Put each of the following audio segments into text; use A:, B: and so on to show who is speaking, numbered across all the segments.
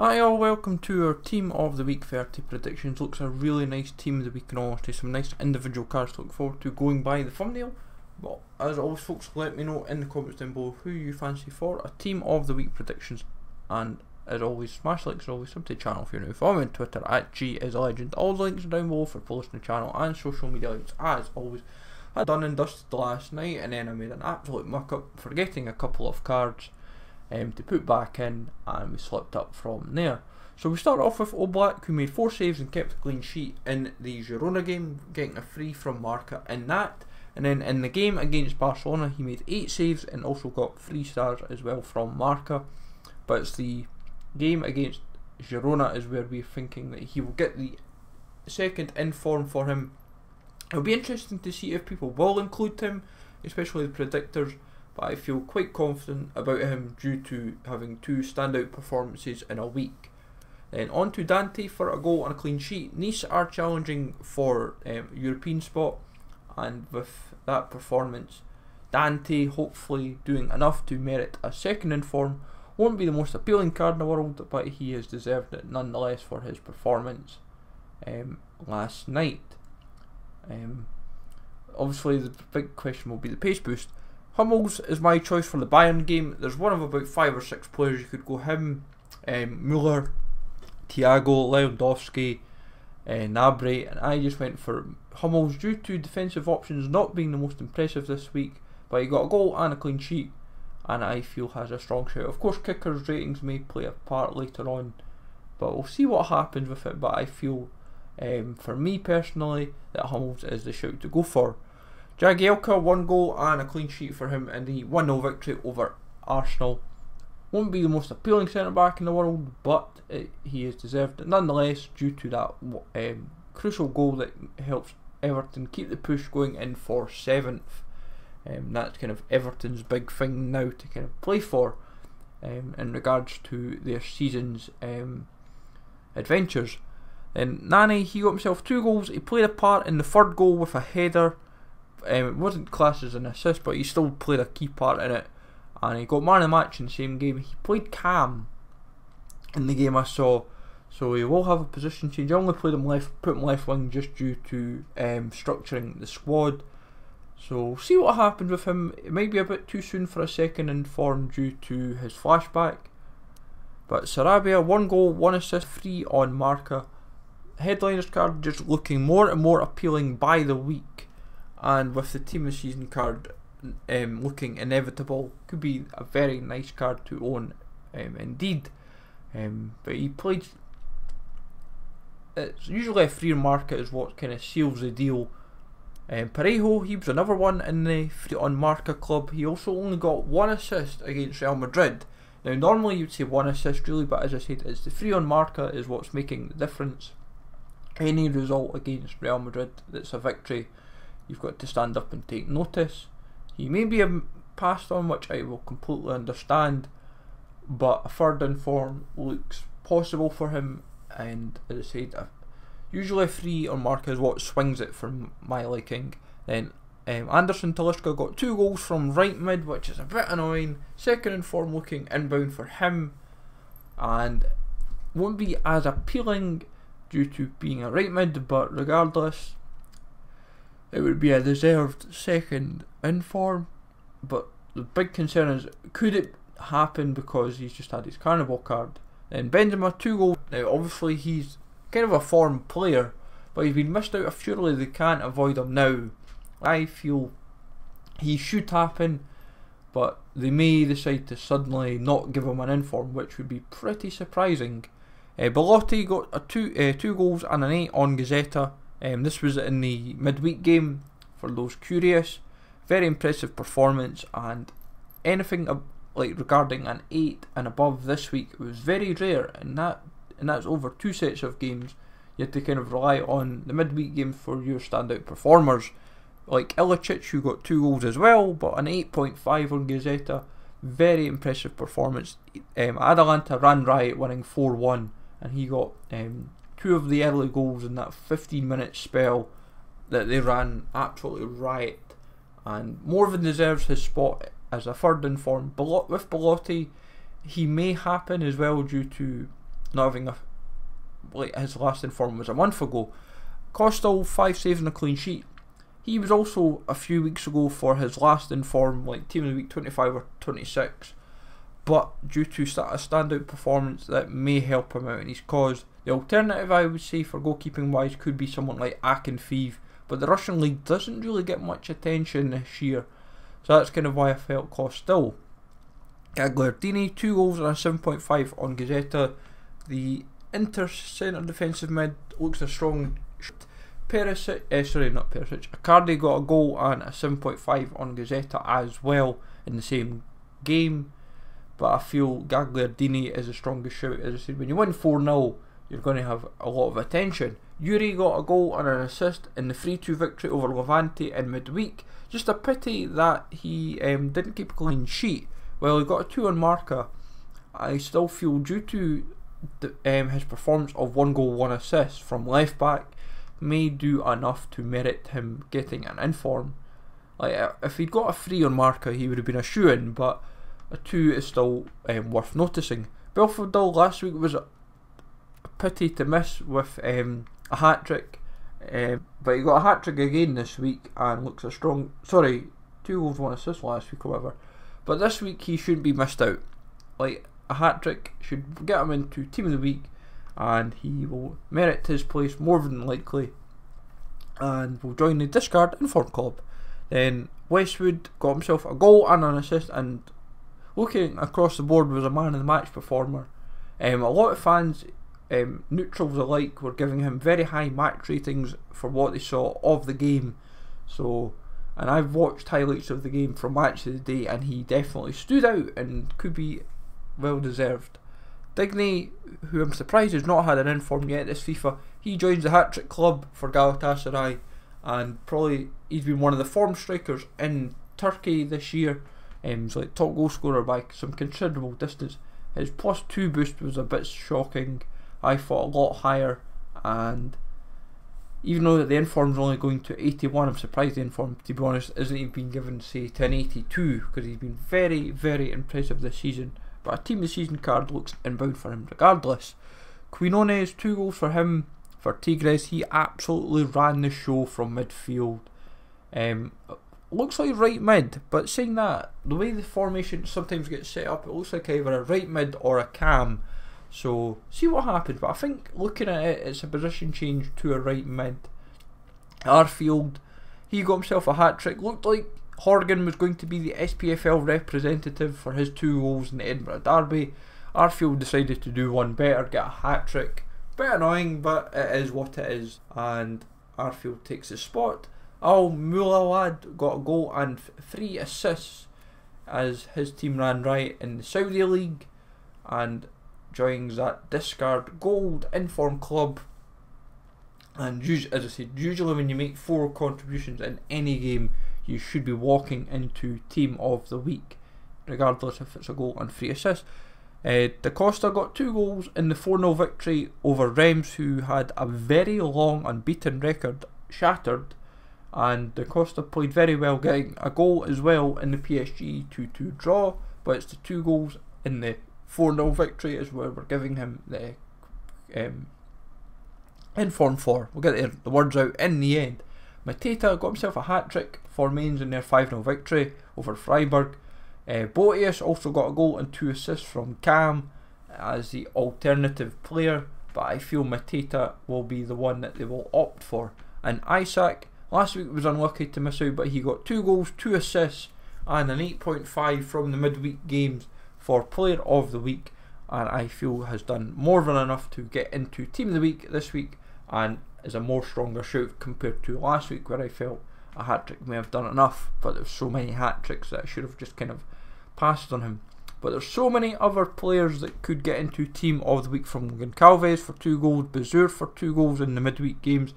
A: Hi all, welcome to our Team of the Week 30 predictions. Looks a really nice Team of the Week and honestly some nice individual cards to look forward to going by the thumbnail. But as always folks, let me know in the comments down below who you fancy for a Team of the Week predictions. And as always, smash likes as always, sub to the channel if you're new. Follow me on Twitter at GIsLegend. All the links are down below for posting the channel and social media links as always. I done and dusted last night and then I made an absolute muck up forgetting a couple of cards to put back in, and we slipped up from there. So we start off with Oblak, who made 4 saves and kept a clean sheet in the Girona game, getting a free from Marca in that. And then in the game against Barcelona he made 8 saves and also got 3 stars as well from Marca. But it's the game against Girona is where we're thinking that he will get the second in form for him. It'll be interesting to see if people will include him, especially the predictors. But I feel quite confident about him due to having 2 standout performances in a week. Then on to Dante for a goal and a clean sheet. Nice are challenging for European spot, and with that performance, Dante hopefully doing enough to merit a second in form. Won't be the most appealing card in the world, but he has deserved it nonetheless for his performance last night. Obviously the big question will be the pace boost. Hummels is my choice for the Bayern game. There's one of about 5 or 6 players. You could go him, Müller, Thiago, Lewandowski, Gnabry, and I just went for Hummels due to defensive options not being the most impressive this week, but he got a goal and a clean sheet and I feel has a strong shout. Of course kickers ratings may play a part later on, but we'll see what happens with it. But I feel for me personally that Hummels is the shout to go for. Jagielka, 1 goal and a clean sheet for him in the 1-0 victory over Arsenal. Won't be the most appealing centre back in the world, but he has deserved it nonetheless due to that crucial goal that helps Everton keep the push going in for 7th. That's kind of Everton's big thing now to kind of play for in regards to their season's adventures. Then Nani, he got himself 2 goals. He played a part in the 3rd goal with a header. It wasn't classed as an assist, but he still played a key part in it, and he got man of the match in the same game. He played cam in the game I saw, so he will have a position change. I only put him left wing just due to structuring the squad. So see what happens with him. It might be a bit too soon for a second in form due to his flashback. But Sarabia, 1 goal, 1 assist, 3 on Marca. Headliners card just looking more and more appealing by the week. And with the team of the season card looking inevitable, could be a very nice card to own indeed. But he played, it's usually a free market is what kind of seals the deal. Parejo, he was another one in the free on Marca club. He also only got 1 assist against Real Madrid. Now normally you'd say 1 assist really, but as I said, it's the free on Marca is what's making the difference. Any result against Real Madrid that's a victory, you've got to stand up and take notice. He may be passed on, which I will completely understand, but a 3rd in form looks possible for him, and as I said, usually a 3 on Marca is what swings it for my liking. Then Anderson Talisca got 2 goals from right mid, which is a bit annoying. 2nd in form looking inbound for him, and won't be as appealing due to being a right mid, but regardless it would be a deserved 2nd in form. But the big concern is, could it happen because he's just had his Carnival card? Then Benzema, 2 goals. Now obviously he's kind of a form player, but he's been missed out of, surely they can't avoid him now. I feel he should happen, but they may decide to suddenly not give him an inform, which would be pretty surprising. Belotti got a 2 goals and an 8 on Gazzetta. This was in the midweek game for those curious. Very impressive performance, and anything like regarding an 8 and above this week was very rare, and that's over 2 sets of games. You had to kind of rely on the midweek game for your standout performers, like Ilicic, who got 2 goals as well, but an 8.5 on Gazzetta. Very impressive performance. Atalanta ran riot, winning 4-1, and he got 2 of the early goals in that 15-minute spell that they ran absolutely riot, and more than deserves his spot as a 3rd in form. With Belotti, he may happen as well due to not having his last in form was a month ago. Costa, 5 saves and a clean sheet. He was also a few weeks ago for his last in form, like team of the week 25 or 26. But due to a standout performance that may help him out in his cause. The alternative, I would say, for goalkeeping wise could be someone like Akinfeev, but the Russian league doesn't really get much attention this year, so that's kind of why I felt Costa. Gagliardini, 2 goals and a 7.5 on Gazzetta. The Inter centre defensive mid looks a strong. Icardi got a goal and a 7.5 on Gazzetta as well in the same game, but I feel Gagliardini is the strongest shout. As I said, when you win 4-0, you're going to have a lot of attention. Yuri got a goal and an assist in the 3-2 victory over Levante in midweek. Just a pity that he didn't keep a clean sheet. Well, he got a 2 on Marca. I still feel due to his performance of 1 goal, 1 assist from left back may do enough to merit him getting an inform. Like, if he'd got a 3 on Marca, he would have been a shoe-in, but a 2 is still worth noticing. Belfodil last week was a pity to miss with a hat-trick, but he got a hat-trick again this week and looks a strong... 2 goals, 1 assist last week, however. But this week he shouldn't be missed out. Like, a hat-trick should get him into team of the week, and he will merit his place more than likely, and will join the discard inform club. Then Westwood got himself a goal and an assist, and looking across the board was a man of the match performer. A lot of fans, neutrals alike, were giving him very high match ratings for what they saw of the game. So, and I've watched highlights of the game from Match of the Day, and he definitely stood out and could be well deserved. Digne, who I'm surprised has not had an inform yet this FIFA, he joins the hat-trick club for Galatasaray, and probably he's been one of the form strikers in Turkey this year. He's like top goal scorer by some considerable distance. His +2 boost was a bit shocking. I thought a lot higher, and even though the inform's only going to 81, I'm surprised the inform, to be honest, isn't even being given, say, to an 82, because he's been very, very impressive this season. But a team of the season card looks inbound for him regardless. Quinones, 2 goals for him. For Tigres, he absolutely ran the show from midfield. Looks like right mid, but saying that, the way the formation sometimes gets set up, it looks like either a right mid or a cam. So, see what happens. But I think looking at it, it's a position change to a right mid. Arfield, he got himself a hat-trick. Looked like Horgan was going to be the SPFL representative for his 2 goals in the Edinburgh Derby. Arfield decided to do one better, get a hat-trick. Bit annoying, but it is what it is, and Arfield takes his spot. Al Mulawad got a goal and 3 assists as his team ran riot in the Saudi League, and joins that discard gold inform club. And as I said, usually when you make 4 contributions in any game, you should be walking into team of the week, regardless if it's a goal and 3 assists. Da Costa got 2 goals in the 4-0 victory over Reims, who had a very long unbeaten record shattered, and Da Costa played very well, getting a goal as well in the PSG 2-2 draw, but it's the 2 goals in the 4-0 victory is where we're giving him the inform for. We'll get the words out in the end. Mateta got himself a hat-trick for Mainz in their 5-0 victory over Freiburg. Boetius also got a goal and 2 assists from Cam as the alternative player, but I feel Mateta will be the one that they will opt for. And Isaac, last week was unlucky to miss out, but he got 2 goals, 2 assists and an 8.5 from the midweek games for player of the week, and I feel has done more than enough to get into team of the week this week, and is a more stronger shout compared to last week, where I felt a hat-trick may have done enough, but there's so many hat-tricks that I should have just kind of passed on him. But there's so many other players that could get into team of the week, from Goncalves for 2 goals, Bazur for 2 goals in the midweek games,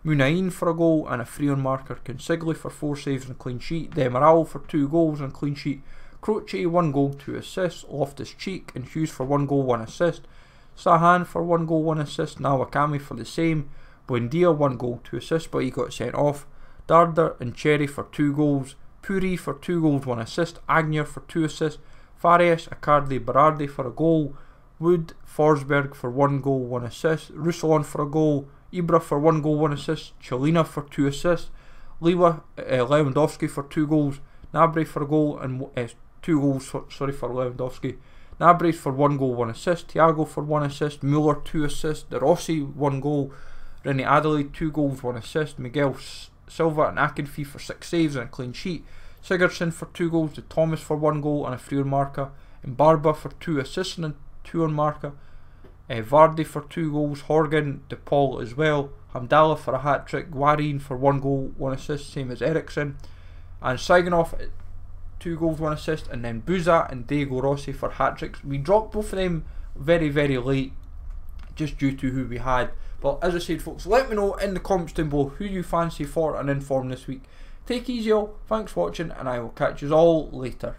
A: Munain for a goal and a 3 on marker, Consigli for 4 saves and a clean sheet, Demiral for 2 goals and a clean sheet, Croce 1 goal, 2 assists, Loftus-Cheek and Hughes for 1 goal, 1 assist, Sahan for 1 goal, 1 assist, Nawakami for the same, Buendia 1 goal, 2 assists, but he got sent off, Darder and Cherry for 2 goals, Puri for 2 goals, 1 assist, Agnew for 2 assists, Farias, Icardi, Berardi for a goal, Wood, Forsberg for 1 goal, 1 assist. Ruslan for a goal. Ibra for 1 goal, 1 assist. Chelina for 2 assists. Lewandowski for 2 goals. Gnabry for a goal and 2 goals for Lewandowski. Gnabry for 1 goal, 1 assist. Thiago for 1 assist. Muller 2 assists. De Rossi 1 goal. René Adelaide 2 goals, 1 assist. Miguel Silva and Akinfi for 6 saves and a clean sheet. Sigurdsson for 2 goals. De Thomas for 1 goal and a free on marker. And Barba for 2 assists and 2 on marker. Vardy for 2 goals. Horgan, De Paul as well. Hamdallah for a hat-trick. Guarin for 1 goal, 1 assist, same as Eriksson. And Siganov 2 goals, 1 assist. And then Buza and Diego Rossi for hat-tricks. We dropped both of them very, very late, just due to who we had. But as I said, folks, let me know in the comments down below who you fancy for an inform this week. Take it easy all, thanks for watching, and I will catch you all later.